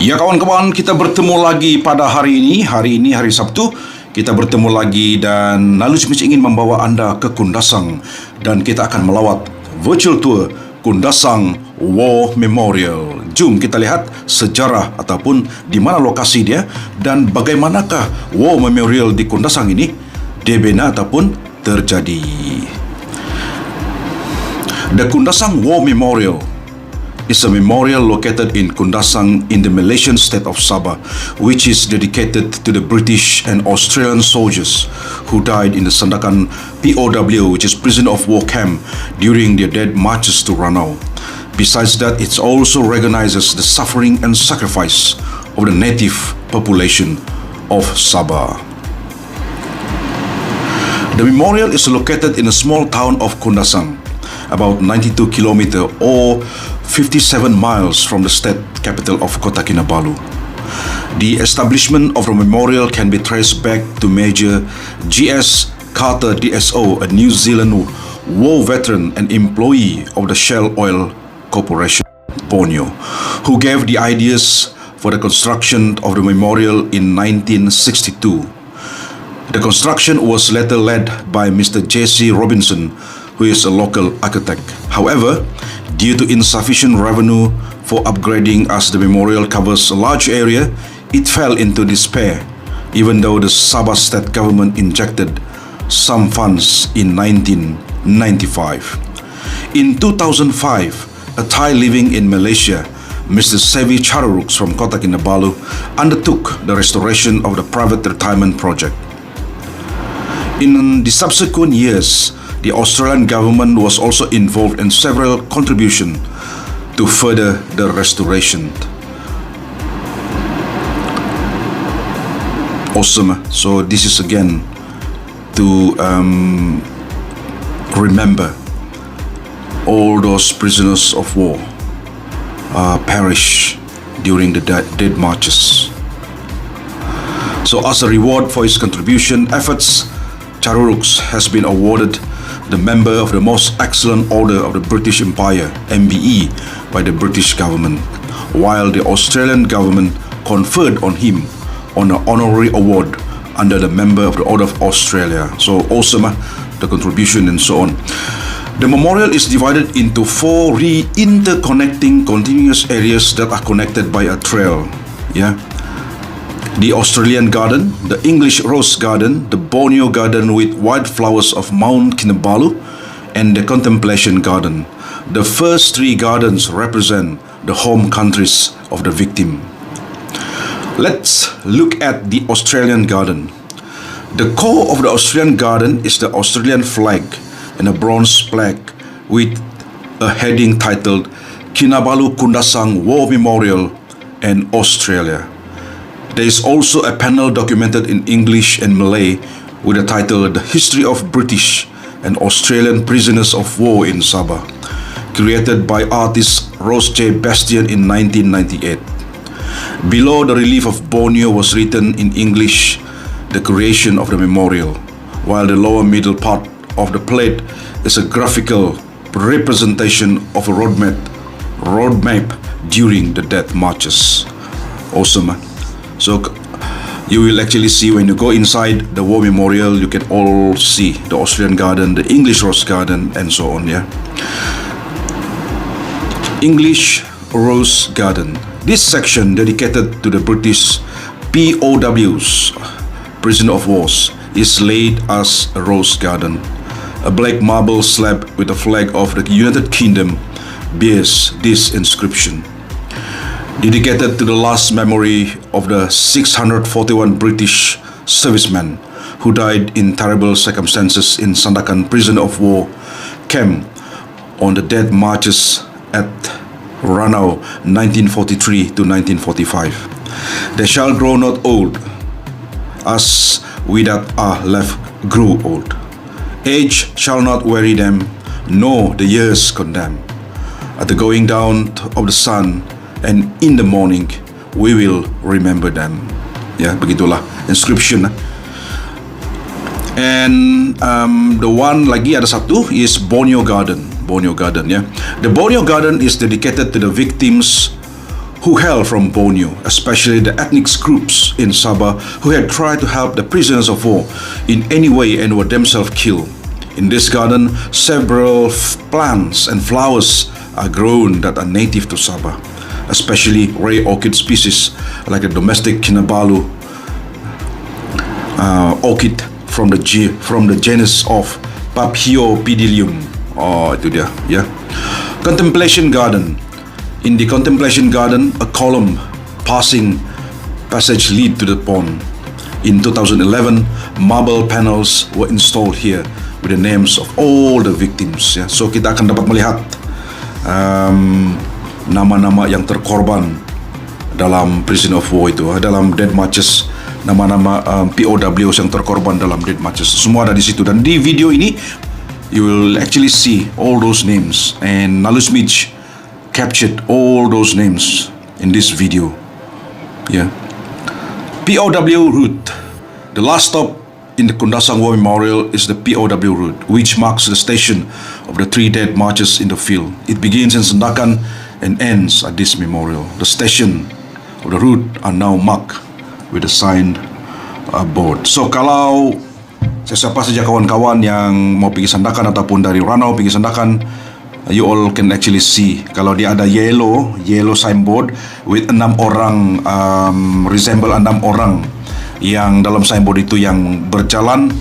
Ya kawan-kawan, kita bertemu lagi pada hari ini. Hari ini hari Sabtu. Kita bertemu lagi dan Lalu Smith ingin membawa anda ke Kundasang dan kita akan melawat virtual tour Kundasang War Memorial. Jom kita lihat sejarah ataupun di mana lokasi dia dan bagaimanakah War Memorial di Kundasang ini dibina ataupun terjadi. The Kundasang War Memorial is a memorial located in Kundasang in the Malaysian state of Sabah, which is dedicated to the British and Australian soldiers who died in the Sandakan POW, which is prison of war camp, during their death marches to Ranau. Besides that, it also recognizes the suffering and sacrifice of the native population of Sabah. The memorial is located in a small town of Kundasang, about 92 kilometers or 57 miles from the state capital of Kota Kinabalu. The establishment of the memorial can be traced back to Major G.S. Carter DSO, a New Zealand war veteran and employee of the Shell Oil Corporation, Borneo, who gave the ideas for the construction of the memorial in 1962. The construction was later led by Mr. J.C. Robinson, who is a local architect. However, due to insufficient revenue for upgrading as the memorial covers a large area, it fell into despair, even though the Sabah state government injected some funds in 1995. In 2005, a Thai living in Malaysia, Mr. Sevi Charuruks from Kota Kinabalu, undertook the restoration of the private retirement project. In the subsequent years, the Australian government was also involved in several contributions to further the restoration. Awesome. So this is again to remember all those prisoners of war perished during the dead marches. So as a reward for his contribution efforts, Charuruks has been awarded the Member of the Most Excellent Order of the British Empire, MBE, by the British government, while the Australian government conferred on him on an honorary award under the Member of the Order of Australia. So awesome, the contribution and so on. The memorial is divided into 4 interconnecting continuous areas that are connected by a trail. The Australian Garden, the English Rose Garden, the Borneo Garden with wildflowers of Mount Kinabalu, and the Contemplation Garden. The first 3 gardens represent the home countries of the victim. Let's look at the Australian Garden. The core of the Australian Garden is the Australian flag and a bronze plaque with a heading titled Kinabalu Kundasang War Memorial and Australia. There is also a panel documented in English and Malay with the title The History of British and Australian Prisoners of War in Sabah, created by artist Rose J. Bastian in 1998. Below the relief of Borneo was written in English the creation of the memorial, while the lower middle part of the plate is a graphical representation of a roadmap during the death marches. Awesome. So you will actually see when you go inside the War Memorial, you can all see the Australian Garden, the English Rose Garden, and so on. English Rose Garden. This section dedicated to the British POWs, prisoner of wars, is laid as a rose garden. A black marble slab with the flag of the United Kingdom bears this inscription: dedicated to the last memory of the 641 British servicemen who died in terrible circumstances in Sandakan prison of war camp on the death marches at Ranau 1943 to 1945. They shall grow not old, as we that are left grew old. Age shall not weary them, nor the years condemn. At the going down of the sun, and in the morning we will remember them. Begitulah inscription. And the one lagi ada satu is Borneo Garden. The Borneo Garden is dedicated to the victims who hail from Borneo, especially the ethnic groups in Sabah who had tried to help the prisoners of war in any way and were themselves killed. In this garden, several plants and flowers are grown that are native to Sabah, especially rare orchid species like the domestic Kinabalu orchid from the genus of Paphiopedilum. Oh, itu dia, ya. Contemplation garden. In the contemplation garden, a column passage lead to the pond. In 2011, marble panels were installed here with the names of all the victims. Ya. So kita akan dapat melihat nama-nama yang terkorban dalam prison of war itu, dalam dead marches, nama-nama POWs yang terkorban dalam dead marches. Semua ada di situ. Dan di video ini, you will actually see all those names. And Nalus Mitch captured all those names in this video. Yeah. POW route. The last stop in the Kundasang War Memorial is the POW route, which marks the station of the 3 dead marches in the field. It begins in Sandakan and ends at this memorial. The station of the route are now marked with a signed board. So kalau siapa saja kawan-kawan yang mau pergi Sandakan ataupun dari Ranau pergi Sandakan, you all can actually see kalau dia ada yellow signboard with 6 orang, resemble 6 orang yang dalam signboard itu yang berjalan,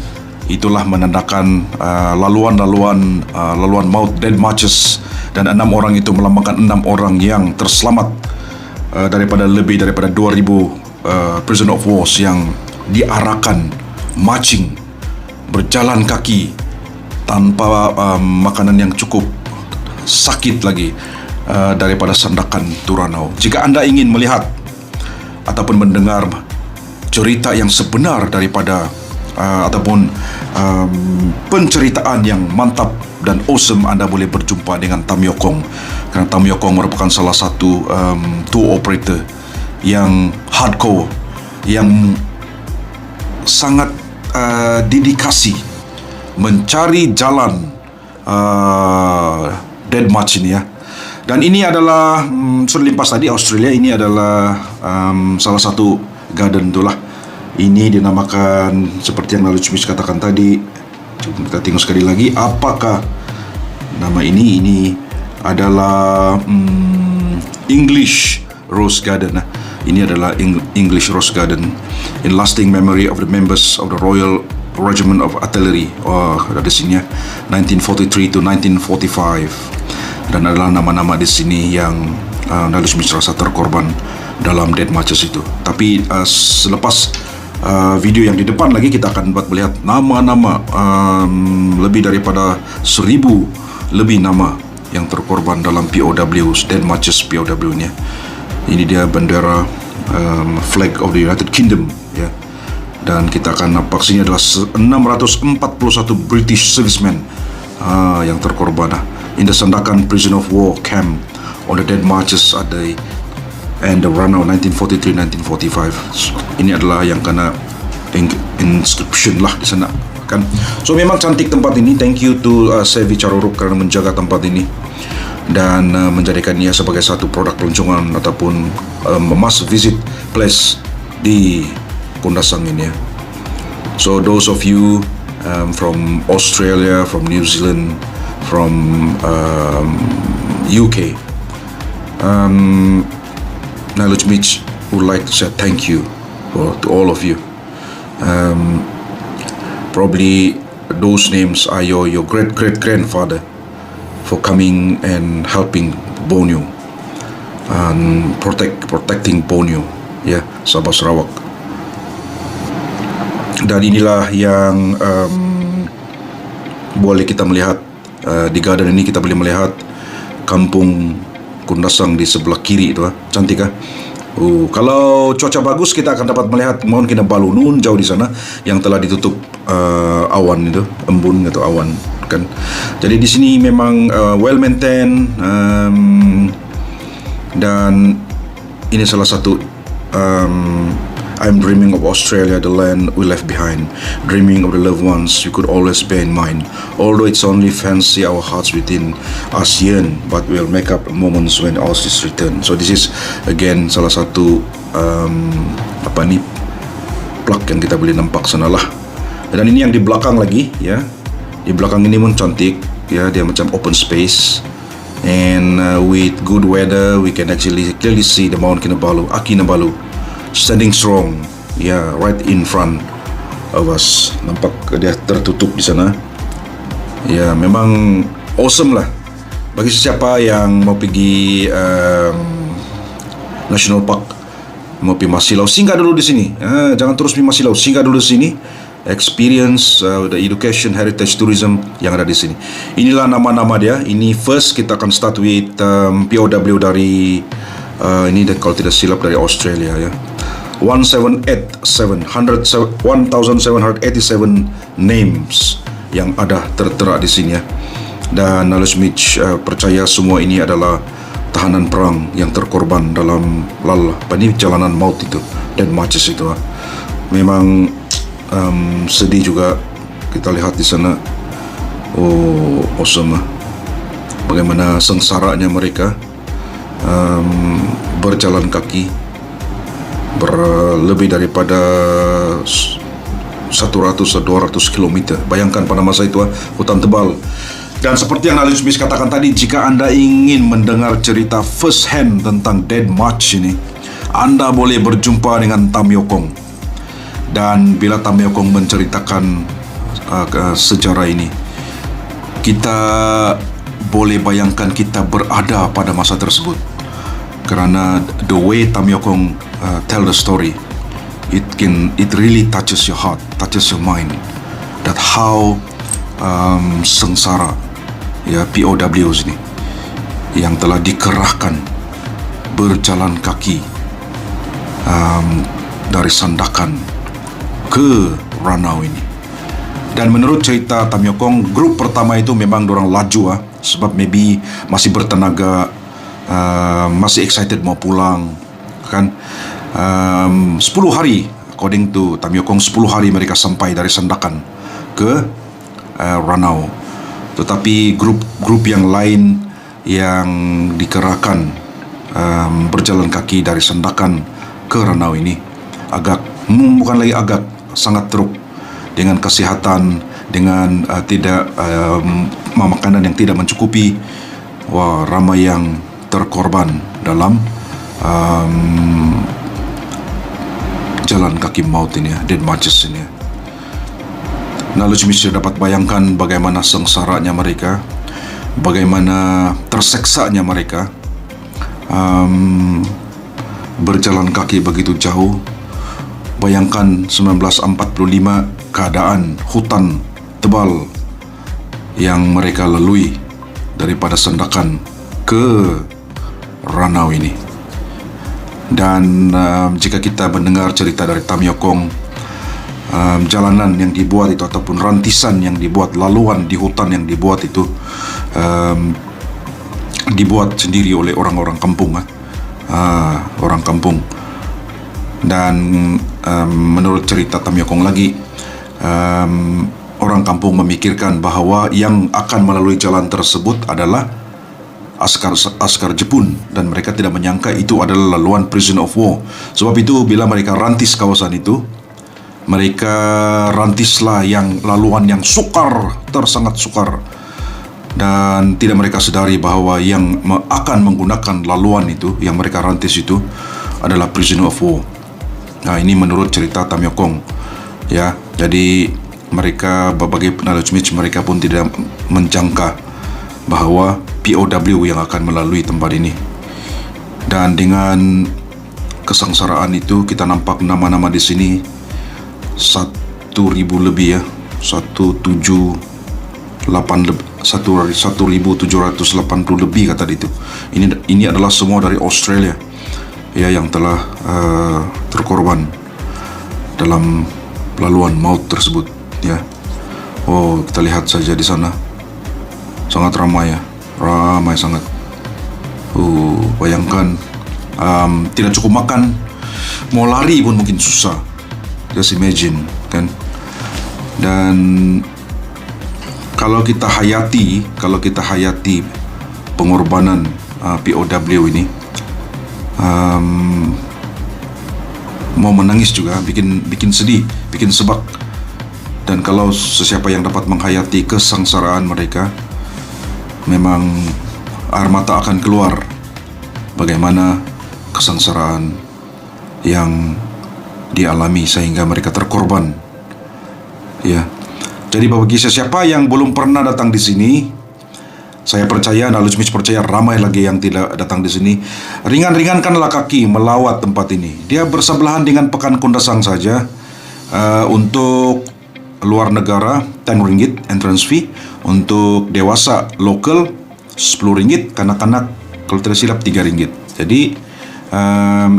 itulah menandakan laluan maut, dead marches, dan 6 orang itu melambangkan 6 orang yang terselamat daripada lebih daripada 2,000 prisoner of war yang diarahkan marching, berjalan kaki tanpa makanan yang cukup, sakit lagi daripada Sandakan to Ranau. Jika anda ingin melihat ataupun mendengar cerita yang sebenar daripada ataupun penceritaan yang mantap dan awesome, anda boleh berjumpa dengan Tam Yokong, kerana Tam Yokong merupakan salah satu tour operator yang hardcore, yang sangat dedikasi mencari jalan dead march ini, ya. Dan ini adalah sudah limpas tadi Australia, ini adalah salah satu garden itulah. Ini dinamakan seperti yang Nalus Mitch katakan tadi. Kita tengok sekali lagi apakah nama ini. Ini adalah English Rose Garden. Ini adalah English Rose Garden, in lasting memory of the members of the Royal Regiment of Artillery. Oh, ada di sini, ya. 1943 to 1945. Dan adalah nama-nama di sini yang Nalus Mitch rasa terkorban dalam dead marches itu. Tapi selepas video yang di depan lagi, kita akan dapat melihat nama-nama, lebih daripada 1,000 lebih nama yang terkorban dalam POWs, dead marches POW-nya. Ini dia bendera flag of the United Kingdom, ya. Dan kita akan nampak sini adalah 641 British servicemen yang terkorban in the Sandakan Prison of War camp on the dead marches at the Ranau 1943-1945. Ini adalah yang kena inscription lah di sana, kan. So memang cantik tempat ini. Thank you to Sevi Caruruk kerana menjaga tempat ini dan menjadikan ia sebagai satu produk pelancongan ataupun must visit place di Kundasang ini, ya. So those of you from Australia, from New Zealand, from UK, Nalus Mitch would like to say thank you to all of you. Probably those names are your great-great-grandfather for coming and helping Borneo and protecting Borneo, ya, Sabah Sarawak. Dan inilah yang boleh kita melihat di garden ini. Kita boleh melihat kampung Kundasang di sebelah kiri itu, cantik, kalau cuaca bagus kita akan dapat melihat Mount Kinabalu nun jauh di sana yang telah ditutup awan itu, embun atau awan, kan. Jadi di sini memang well maintained, dan ini salah satu I'm dreaming of Australia, the land we left behind. Dreaming of the loved ones we could always bear in mind. Although it's only fancy, our hearts within us yearn, but we'll make up moments when ours is returned. So this is again salah satu plug yang kita boleh nampak sana lah. Dan ini yang di belakang lagi, ya. Di belakang ini pun cantik, ya. Dia macam open space. And with good weather, we can actually clearly see the Mount Kinabalu, Kinabalu, standing strong, right in front of us. Nampak dia tertutup di sana. Ya, memang awesome lah. Bagi siapa yang mau pergi National Park, mau pergi Masilau, singgah dulu di sini. Jangan terus pergi Masilau, singgah dulu di sini. Experience the education, heritage, tourism yang ada di sini. Inilah nama-nama dia. Ini first kita akan start with POW dari ini kalau tidak silap dari Australia, ya. 1787 names yang ada tertera di sini, ya. Dan Knowledge Mitch percaya semua ini adalah tahanan perang yang terkorban dalam jalanan maut itu, dead marches itu. Memang sedih juga kita lihat di sana. Awesome. Bagaimana sengsaranya mereka berjalan kaki berlebih daripada 100-200 km. Bayangkan pada masa itu hutan tebal. Dan seperti yang Knowledge Mitch katakan tadi, jika anda ingin mendengar cerita first hand tentang Dead March ini, anda boleh berjumpa dengan Tam Yokong. Dan bila Tam Yokong menceritakan sejarah ini, kita boleh bayangkan kita berada pada masa tersebut. Kerana the way Tam Yokong tell the story, it really touches your heart, touches your mind. That how sengsara, ya, POWs ini yang telah dikerahkan berjalan kaki dari Sandakan ke Ranau ini. Dan menurut cerita Tam Yokong, grup pertama itu memang dorang laju, sebab maybe masih bertenaga, masih excited mau pulang, kan. 10 hari, according to Tam Yokong, 10 hari mereka sampai dari Sandakan ke Ranau. Tetapi grup yang lain yang dikerahkan berjalan kaki dari Sandakan ke Ranau ini bukan lagi sangat teruk, dengan kesihatan, dengan tidak makanan yang tidak mencukupi. Ramai yang terkorban dalam jalan kaki maut ini, dead marches ini. Knowledge Mitch dapat bayangkan bagaimana sengsaranya mereka, bagaimana terseksanya mereka berjalan kaki begitu jauh. Bayangkan 1945, keadaan hutan tebal yang mereka lalui daripada Sandakan ke Ranau ini. Dan jika kita mendengar cerita dari Tam Yokong, jalanan yang dibuat itu ataupun rantisan yang dibuat, laluan di hutan yang dibuat itu dibuat sendiri oleh orang-orang kampung, orang kampung. Dan menurut cerita Tam Yokong lagi, orang kampung memikirkan bahawa yang akan melalui jalan tersebut adalah askar Jepun, dan mereka tidak menyangka itu adalah laluan prisoner of war. Sebab itu bila mereka rantis kawasan itu, mereka rantislah yang laluan yang sangat sukar, dan tidak mereka sedari bahawa yang akan menggunakan laluan itu yang mereka rantis itu adalah prisoner of war. Nah, ini menurut cerita Tam Yokong, ya. Jadi mereka, bagi Knowledge Mitch, mereka pun tidak menjangka bahawa POW yang akan melalui tempat ini. Dan dengan kesengsaraan itu, kita nampak nama-nama di sini 1,000 lebih, ya. 1,780 lebih kata itu. Ini adalah semua dari Australia, ya, yang telah terkorban dalam laluan maut tersebut, ya. Kita lihat saja di sana sangat ramai, ya, ramai sangat. Bayangkan tidak cukup makan, mau lari pun mungkin susah. Just imagine, kan? Dan kalau kita hayati pengorbanan POW ini, mau menangis juga, bikin sedih, bikin sebab. Dan kalau sesiapa yang dapat menghayati kesengsaraan mereka, memang air mata akan keluar. Bagaimana kesengsaraan yang dialami sehingga mereka terkorban. Ya. Jadi bagi siapa yang belum pernah datang di sini, saya percaya, Nalus Mitch percaya ramai lagi yang tidak datang di sini. Ringan-ringankanlah kaki melawat tempat ini. Dia bersebelahan dengan Pekan Kundasang saja. Untuk luar negara 10 ringgit entrance fee. Untuk dewasa lokal 10 ringgit. Kanak-kanak kalau tidak silap 3 ringgit. Jadi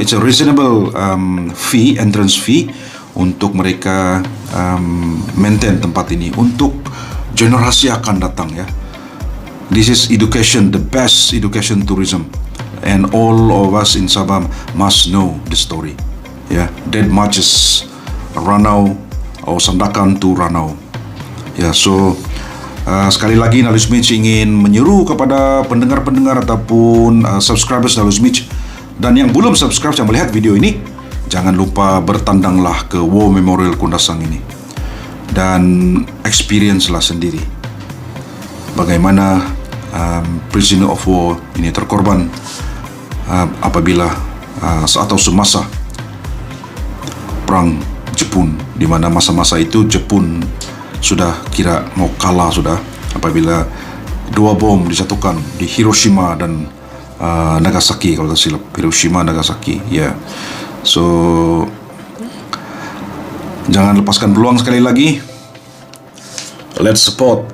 it's a reasonable fee, entrance fee, untuk mereka maintain tempat ini untuk generasi akan datang, ya. This is education, the best education tourism, and all of us in Sabah must know the story. Yeah, dead marches, Ranau or Sandakan to Ranau. Yeah, so sekali lagi Nalus Mitch ingin menyeru kepada pendengar-pendengar ataupun subscribers Nalus Mitch, dan yang belum subscribe yang melihat video ini, jangan lupa bertandanglah ke War Memorial Kundasang ini dan experience lah sendiri bagaimana prisoner of war ini terkorban apabila atau semasa perang Jepun, di mana masa-masa itu Jepun sudah kira mau kalah sudah apabila 2 bom dijatuhkan di Hiroshima dan Nagasaki, kalau tak silap, Hiroshima, Nagasaki, ya. So jangan lepaskan peluang sekali lagi. Let's support,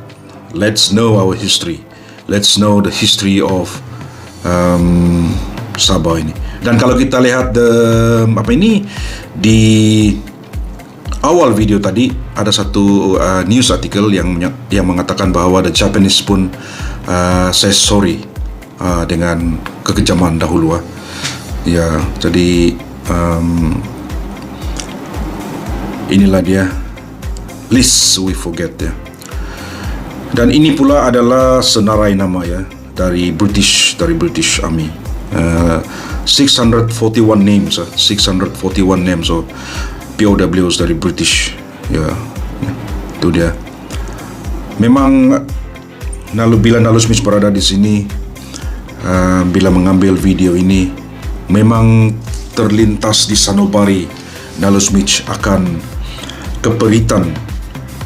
let's know our history, let's know the history of Sabah ini. Dan kalau kita lihat di awal video tadi ada satu news article yang mengatakan bahwa the Japanese pun say sorry dengan kekejaman dahulu. Ya, jadi inilah dia, list we forget, ya. Dan ini pula adalah senarai nama, ya, dari British Army. 641 names, 641 names of POWs dari British, ya. Itu dia. Memang bila Nalus Mitch berada di sini, bila mengambil video ini, memang terlintas di sanubari Nalus Mitch akan keperitan,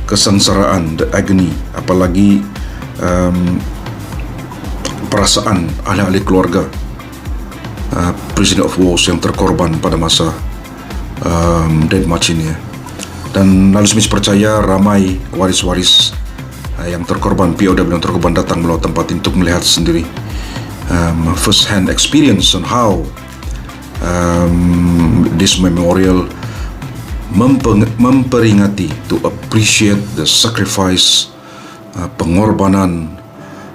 kesengsaraan, the agony, apalagi perasaan ahli-ahli keluarga prisoner of war yang terkorban pada masa Dead March ini, ya. Dan Nalus Mitch percaya ramai waris-waris yang terkorban, POW yang terkorban, datang melalui tempat ini untuk melihat sendiri first hand experience on how this memorial memperingati, to appreciate the sacrifice, pengorbanan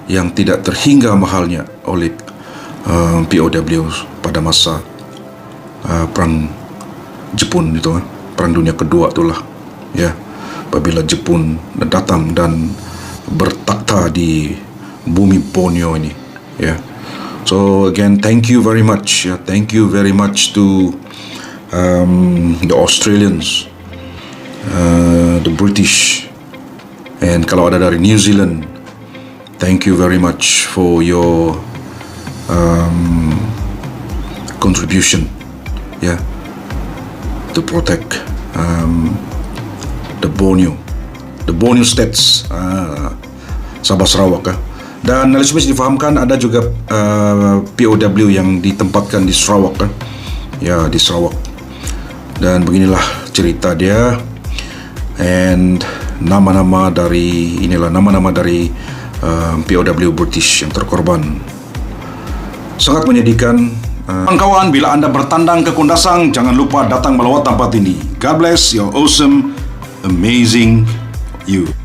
yang tidak terhingga mahalnya oleh POW pada masa perang Jepun itu, perang dunia kedua itulah, ya, apabila Jepun datang dan bertakhta di bumi Borneo ini, ya. So again, thank you very much, ya. Thank you very much to the Australians, the British, and kalau ada dari New Zealand, thank you very much for your contribution, yeah, to protect the Borneo states, Sabah Sarawak. Dan Nalus Mitch difahamkan ada juga POW yang ditempatkan di Sarawak, ya, di Sarawak. Dan beginilah cerita dia, and nama-nama dari POW British yang terkorban. Sangat menyedihkan. Kawan-kawan, bila anda bertandang ke Kundasang, jangan lupa datang melawat tempat ini. God bless your awesome, amazing you.